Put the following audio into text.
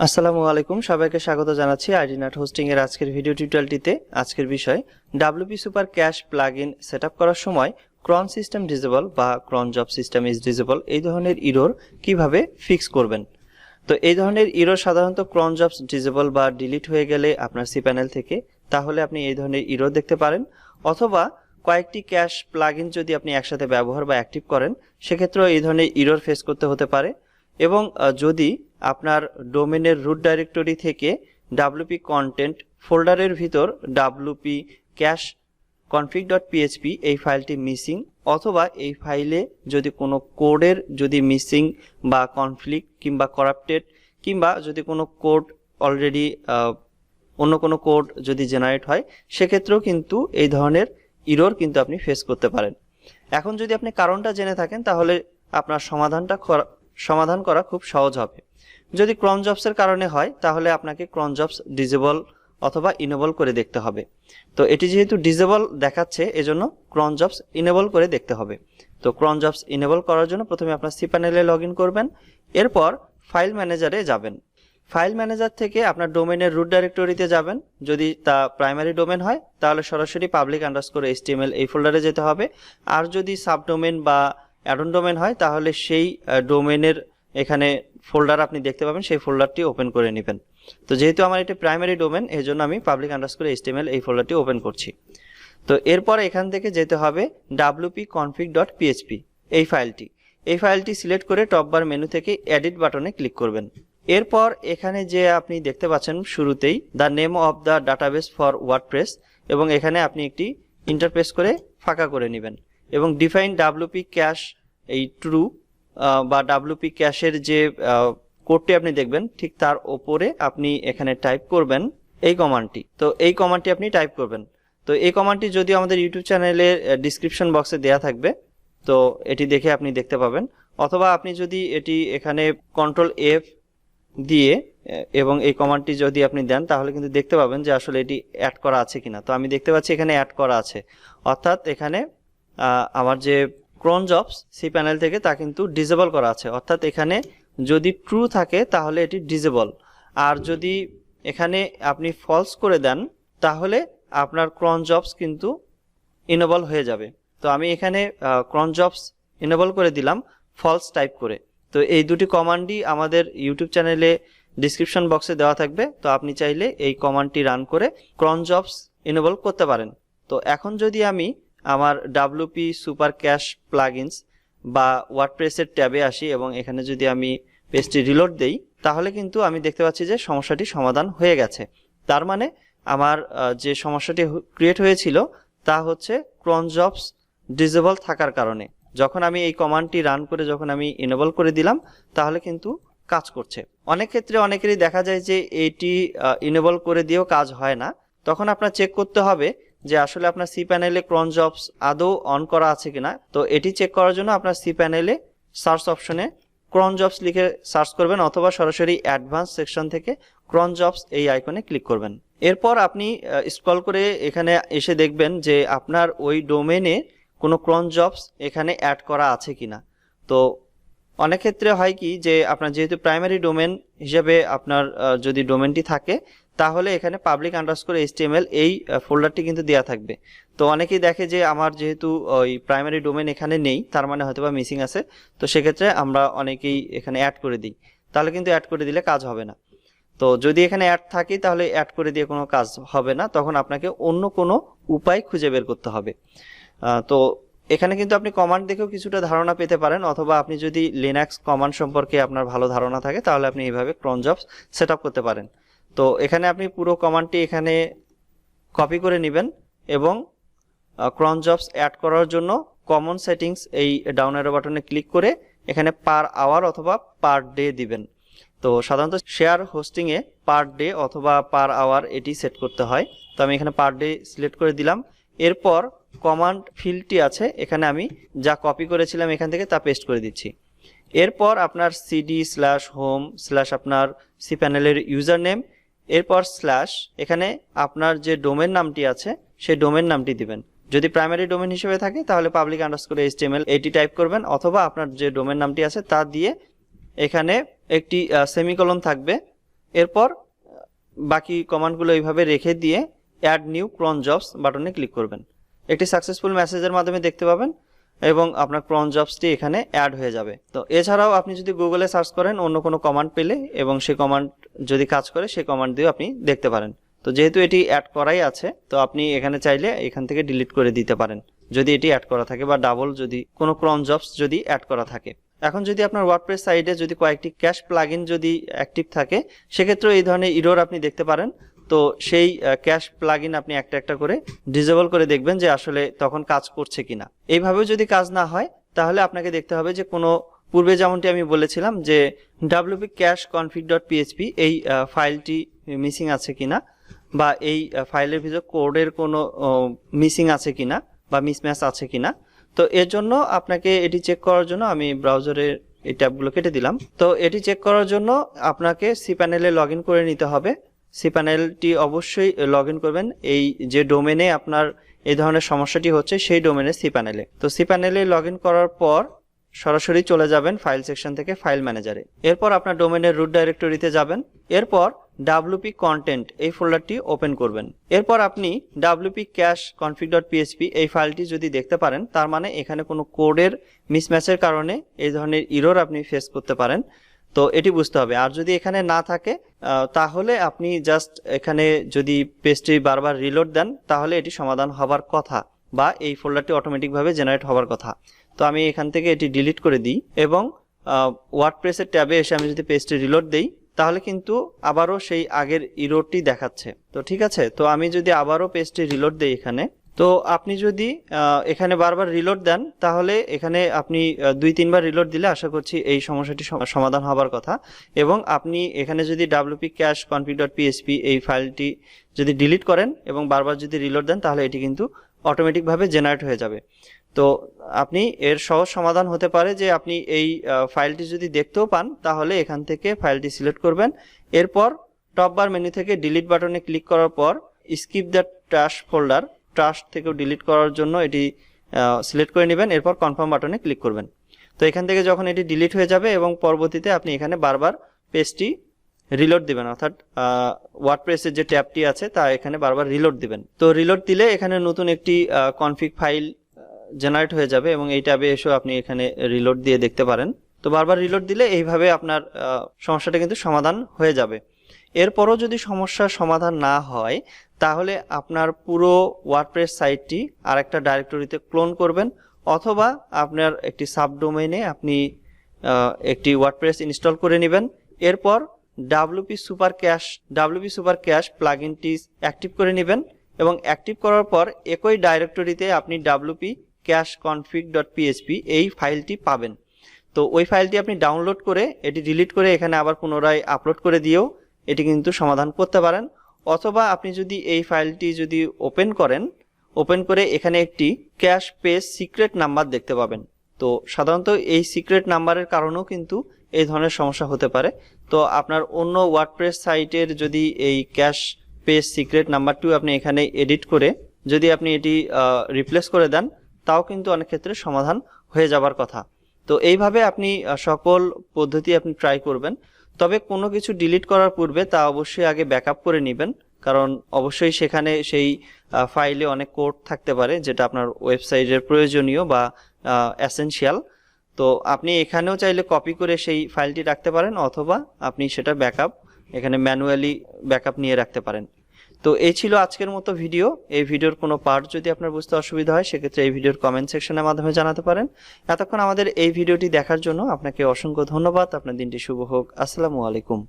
আসসালামু আলাইকুম, সবাইকে স্বাগত জানাচ্ছি আইডিনাট হোস্টিং এর আজকের ভিডিও টিউটোরিয়ালটিতে। আজকের বিষয় WP super cash plugin setup করার সময় ক্রন সিস্টেম ডিসেবল বা ক্রন জব সিস্টেম ইজ ডিসেবল এই ধরনের এরর কিভাবে ফিক্স করবেন। তো এই ধরনের এরর সাধারণত ক্রন জবস ডিসেবল বা ডিলিট হয়ে গেলে আপনার সি প্যানেল থেকে, তাহলে আপনি এই ধরনের এরর দেখতে পারেন, অথবা কয়েকটি ক্যাশ প্লাগইন যদি আপনি একসাথে ব্যবহার বা অ্যাক্টিভ করেন সেক্ষেত্রেও এই ধরনের এরর ফেস করতে হতে পারে। এবং যদি আপনার ডোমেনের রুট ডাইরেক্টরি থেকে WP কন্টেন্ট ফোল্ডারের ভিতর WP ক্যাশ config.php এই ফাইলটি মিসিং, অথবা এই ফাইলে যদি কোনো কোডের যদি মিসিং বা কনফ্লিক্ট কিংবা করাপ্টেড, কিংবা যদি কোনো কোড অলরেডি অন্য কোনো কোড যদি জেনারেট হয়, সেক্ষেত্রেও কিন্তু এই ধরনের এরর কিন্তু আপনি ফেস করতে পারেন। এখন যদি আপনি কারণটা জেনে থাকেন তাহলে আপনার সমাধান করা খুব সহজ হবে। যদি ক্রন জবসের কারণে হয় তাহলে আপনাকে ক্রন জবস ডিসেবল অথবা ইনেবল করে দেখতে হবে। তো এটি যেহেতু ডিসেবল দেখাচ্ছে, এজন্য ক্রন জবস ইনেবল করে দেখতে হবে। তো ক্রন জবস ইনেবল করার জন্য প্রথমে আপনার সি প্যানেলে লগ ইন করবেন, এরপর ফাইল ম্যানেজারে যাবেন। ফাইল ম্যানেজার থেকে আপনার ডোমেনের রুট ডাইরেক্টরিতে যাবেন। যদি তা প্রাইমারি ডোমেন হয় তাহলে সরাসরি public_html এই ফোল্ডারে যেতে হবে। আর যদি সাবডোমেন বা অ্যাডন ডোমেন হয় তাহলে সেই ডোমেনের এখানে ফোল্ডার আপনি দেখতে পাবেন, সেই ফোল্ডারটি ওপেন করে নেবেন। তো যেহেতু আমার এটি প্রাইমারি ডোমেন, এই জন্য আমি public_html এই ফোল্ডারটি ওপেন করছি। তো এরপর এখান থেকে যেতে হবে WP config.php এই ফাইলটি সিলেক্ট করে টপ বার মেনু থেকে এডিট বাটনে ক্লিক করবেন। এরপর এখানে যে আপনি দেখতে পাচ্ছেন শুরুতেই the name of the database for WordPress, এবং এখানে আপনি একটি ইন্টারপ্রেস করে ফাঁকা করে নেবেন এবং ডিফাইন WP ক্যাশ এই ট্রু বা WP ক্যাশের যে কোডটি আপনি দেখবেন ঠিক তার ওপরে আপনি এখানে টাইপ করবেন এই কমান্ডটি। তো এই কমান্ডটি আপনি টাইপ করবেন। তো এই কমান্ডটি যদি আমাদের ইউটিউব চ্যানেলের ডিসক্রিপশন বক্সে দেয়া থাকবে, তো এটি দেখে আপনি দেখতে পাবেন, অথবা আপনি যদি এটি এখানে Ctrl+F দিয়ে এবং এই কমান্ডটি যদি আপনি দেন তাহলে কিন্তু দেখতে পাবেন যে আসলে এটি অ্যাড করা আছে কিনা। তো আমি দেখতে পাচ্ছি এখানে অ্যাড করা আছে, অর্থাৎ এখানে আমার যে ক্রন জবস সি প্যানেল থেকে তা কিন্তু ডিসেবল করা আছে। অর্থাৎ এখানে যদি ট্রু থাকে তাহলে এটি ডিসেবল, আর যদি এখানে আপনি ফলস করে দেন তাহলে আপনার ক্রন জবস কিন্তু ইনেবল হয়ে যাবে। তো আমি এখানে ক্রন জবস ইনেবল করে দিলাম ফলস টাইপ করে। তো এই দুটি কমান্ডই আমাদের ইউটিউব চ্যানেলে ডিসক্রিপশন বক্সে দেওয়া থাকবে। তো আপনি চাইলে এই কমান্ডটি রান করে ক্রন জবস ইনেবল করতে পারেন। তো এখন যদি আমি আমার WP সুপার ক্যাশ প্লাগইনস বা ওয়ার্ডপ্রেসের ট্যাবে আসি এবং এখানে যদি আমি পেজটি রিলোড দেই, তাহলে কিন্তু আমি দেখতে পাচ্ছি যে সমস্যাটি সমাধান হয়ে গেছে। তার মানে আমার যে সমস্যাটি ক্রিয়েট হয়েছিল তা হচ্ছে ক্রন জবস ডিসেবল থাকার কারণে। যখন আমি এই কমান্ডটি রান করে যখন আমি ইনেবল করে দিলাম তাহলে কিন্তু কাজ করছে। অনেক ক্ষেত্রে অনেকেরই দেখা যায় যে এটি ইনেবল করে দিয়েও কাজ হয় না। তখন আপনার চেক করতে হবে যে আসলে আপনার সি প্যানেলে ক্রন জবস আদৌ অন করা আছে কিনা। তো এটি চেক করার জন্য আপনার সি প্যানেলে সার্চ অপশনে ক্রন জবস লিখে সার্চ করবেন, অথবা সরাসরি অ্যাডভান্স সেকশন থেকে ক্রন জবস এই আইকনে ক্লিক করবেন। এরপর আপনি স্ক্রল করে এখানে এসে দেখবেন যে আপনার ওই ডোমেনে কোনো ক্রন জবস এখানে অ্যাড করা আছে কিনা। তো অনেক ক্ষেত্রে হয় কি যে আপনার যেহেতু প্রাইমারি ডোমেন হিসেবে আপনার যদি ডোমেনটি থাকে তাহলে এখানে public_html এই ফোল্ডারটি কিন্তু দেওয়া থাকবে। তো অনেকেই দেখে যে আমার যেহেতু ওই প্রাইমারি ডোমেন এখানে নেই, তার মানে হয়তোবা মিসিং আছে। তো সেক্ষেত্রে আমরা অনেকেই এখানে অ্যাড করে দিই, তাহলে কিন্তু অ্যাড করে দিলে কাজ হবে না। তো যদি এখানে অ্যাড থাকে তাহলে অ্যাড করে দিয়ে কোনো কাজ হবে না, তখন আপনাকে অন্য কোনো উপায় খুঁজে বের করতে হবে। তো এখানে কিন্তু আপনি কমান্ড দেখেও কিছুটা ধারণা পেতে পারেন, অথবা আপনি যদি লিনাক্স কমান্ড সম্পর্কে আপনার ভালো ধারণা থাকে তাহলে আপনি এইভাবে ক্রন জবস সেট আপ করতে পারেন। তো এখানে আপনি পুরো কমান্ডটি এখানে কপি করে নেবেন এবং ক্রন জবস অ্যাড করার জন্য কমন সেটিংস এই ডাউন অ্যারো বাটনে ক্লিক করে এখানে পার আওয়ার অথবা পার ডে দিবেন। তো সাধারণত শেয়ার হোস্টিংয়ে পার ডে অথবা পার আওয়ার এটি সেট করতে হয়। তো আমি এখানে পার ডে সিলেক্ট করে দিলাম। এরপর কমান্ড ফিল্ডটি আছে, এখানে আমি যা কপি করেছিলাম এখান থেকে তা পেস্ট করে দিচ্ছি। এরপর আপনার cd/home/ আপনার সি প্যানেলের ইউজার নেম, এরপর স্ল্যাশ এখানে আপনার যে ডোমেন নামটি আছে সেই ডোমেন নামটি দিবেন। যদি প্রাইমারি ডোমেন হিসেবে থাকে তাহলে public_html এটি টাইপ করবেন, অথবা আপনার যে ডোমেন নামটি আছে তা দিয়ে এখানে একটি সেমিকোলন থাকবে এরপর বাকি কমান্ডগুলো এইভাবে রেখে দিয়ে অ্যাড নিউ ক্রন জবস বাটনে ক্লিক করবেন। একটি সাকসেসফুল মেসেজের মাধ্যমে দেখতে পাবেন এবং আপনার ক্রন জবসটি এখানে অ্যাড হয়ে যাবে। তো এছাড়াও আপনি যদি গুগলে সার্চ করেন অন্য কোনো কমান্ড পেলে এবং সেই কমান্ড যদি কাজ করে সেই কমান্ড দিয়েও আপনি দেখতে পারেন। তো যেহেতু এটি অ্যাড করাই আছে তো আপনি এখানে চাইলে এখান থেকে ডিলিট করে দিতে পারেন যদি এটি অ্যাড করা থাকে বা ডাবল যদি কোনো ক্রন জবস যদি অ্যাড করা থাকে। এখন যদি আপনার ওয়ার্ডপ্রেস সাইটে যদি কয়েকটি ক্যাশ প্লাগইন যদি অ্যাক্টিভ থাকে সেক্ষেত্রে এই ধরনের এরর আপনি দেখতে পারেন। তো সেই ক্যাশ প্লাগইন আপনি একটা একটা করে ডিসেবল করে দেখবেন যে আসলে তখন কাজ করছে কিনা। এইভাবেও যদি কাজ না হয় তাহলে আপনাকে দেখতে হবে যে কোনো পূর্বে যেমনটি আমি বলেছিলাম যে wp cache config.php এই ফাইলটি মিসিং আছে কিনা বা এই ফাইলের ভিতর কোডের কোনো মিসিং আছে কিনা বা মিসম্যাচ আছে কিনা। তো এর জন্য আপনাকে এটি চেক করার জন্য আমি ব্রাউজারের এই ট্যাবগুলো কেটে দিলাম। তো এটি চেক করার জন্য আপনাকে cPanel-এ লগ ইন করে নিতে হবে। cPanel-টি অবশ্যই লগ ইন করবেন এই যে ডোমেনে আপনার এই ধরনের সমস্যাটি হচ্ছে সেই ডোমেনে cPanel-এ। তো cPanel-এ লগ ইন করার পর সরাসরি চলে যাবেন ফাইল সেকশন থেকে ফাইল ম্যানেজারে। এরপর আপনার ডোমেনের রুট ডাইরেক্টরিতে যাবেন। এরপর wp content এই ফোল্ডারটি ওপেন করবেন। এরপর আপনি wp cache config.php এই ফাইলটি যদি দেখতে পারেন তার মানে এখানে কোনো কোডের মিসম্যাচের কারণে এই ধরনের এরর আপনি ফেস করতে পারেন। তো এটি বুঝতে হবে। আর যদি এখানে না থাকে তাহলে আপনি জাস্ট এখানে যদি পেজটি বারবার রিলোড দেন তাহলে এটি সমাধান হবার কথা বা এই ফোল্ডারটি অটোমেটিকভাবে জেনারেট হবার কথা। তো আমি এখান থেকে এটি ডিলিট করে দিই এবং ওয়ার্ডপ্রেসের ট্যাবে এসে আমি যদি পেজটি রিলোড দেই তাহলে কিন্তু আবারও সেই আগের এররটি দেখাচ্ছে। তো ঠিক আছে, তো আমি যদি আবারও পেজটি রিলোড দেই এখানে, তো আপনি যদি এখানে বারবার রিলোড দেন তাহলে এখানে আপনি 2-3 বার রিলোড দিলে আশা করছি এই সমস্যাটি সমাধান হবার কথা। এবং আপনি এখানে যদি wp cache config.php এই ফাইলটি যদি ডিলিট করেন এবং বারবার যদি রিলোড দেন তাহলে এটি কিন্তু অটোমেটিকভাবে জেনারেট হয়ে যাবে। তো আপনি এর সহজ সমাধান হতে পারে যে আপনি এই ফাইলটি যদি দেখতেও পান তাহলে এখান থেকে ফাইলটি সিলেক্ট করবেন। এরপর টপ বার মেনু থেকে ডিলিট বাটনে ক্লিক করার পর skip the trash folder, trash থেকেও ডিলিট করার জন্য এটি সিলেক্ট করে নেবেন। এরপর কনফার্ম বাটনে ক্লিক করবেন। তো এখান থেকে যখন এটি ডিলিট হয়ে যাবে এবং পরবর্তীতে আপনি এখানে বারবার পেজটি রিলোড দিবেন, অর্থাৎ ওয়ার্ডপ্রেসের যে ট্যাবটি আছে তা এখানে বারবার রিলোড দিবেন। তো রিলোড দিলে এখানে নতুন একটি কনফিগ ফাইল জেনারেট হয়ে যাবে এবং এই ট্যাবে এসেও আপনি এখানে রিলোড দিয়ে দেখতে পারেন। তো বারবার রিলোড দিলে এইভাবে আপনার সমস্যাটা কিন্তু সমাধান হয়ে যাবে। এরপরও যদি সমস্যার সমাধান না হয় তাহলে আপনার পুরো ওয়ার্ডপ্রেস সাইটটি আরেকটা ডাইরেক্টরিতে ক্লোন করবেন অথবা আপনার একটি সাবডোমেইনে আপনি একটি ওয়ার্ডপ্রেস ইনস্টল করে নেবেন। এরপর wp super cache প্লাগইনটি অ্যাক্টিভ করে নেবেন এবং অ্যাক্টিভ করার পর একই ডাইরেক্টরিতে আপনি wp cache config.php এই ফাইলটি পাবেন। তো ওই ফাইলটি আপনি ডাউনলোড করে এটি ডিলিট করে এখানে আবার পুনরায় আপলোড করে দিয়েও এটি কিন্তু সমাধান করতে পারেন। অথবা আপনি যদি এই ফাইলটি যদি ওপেন করে এখানে একটি ক্যাশ পেজ সিক্রেট নাম্বার দেখতে পাবেন। তো সাধারণত এই সিক্রেট নাম্বারের কারণেও কিন্তু এই ধরনের সমস্যা হতে পারে। তো আপনার অন্য ওয়ার্ডপ্রেস সাইটের যদি এই ক্যাশ পেজ সিক্রেট নাম্বারটিও আপনি এখানে এডিট করে যদি আপনি এটি রিপ্লেস করে দেন তাও কিন্তু অনেক ক্ষেত্রে সমাধান হয়ে যাবার কথা। তো এইভাবে আপনি সকল পদ্ধতি আপনি ট্রাই করবেন। তবে কোনো কিছু ডিলিট করার পূর্বে তা অবশ্যই আগে ব্যাকআপ করে নেবেন, কারণ অবশ্যই সেখানে সেই ফাইলে অনেক কোড থাকতে পারে যেটা আপনার ওয়েবসাইটের প্রয়োজনীয় বা এসেনশিয়াল। তো আপনি এখানেও চাইলে কপি করে সেই ফাইলটি রাখতে পারেন অথবা আপনি সেটা ব্যাকআপ এখানে ম্যানুয়ালি ব্যাকআপ নিয়ে রাখতে পারেন। তো এই ছিল আজকের মতো ভিডিও। এই ভিডিওর কোনো পার্ট যদি আপনার বুঝতে অসুবিধা হয় সেক্ষেত্রে এই ভিডিওর কমেন্ট সেকশনের মাধ্যমে জানাতে পারেন। এতক্ষণ আমাদের এই ভিডিওটি দেখার জন্য আপনাকে অসংখ্য ধন্যবাদ। আপনার দিনটি শুভ হোক। আসসালামু আলাইকুম।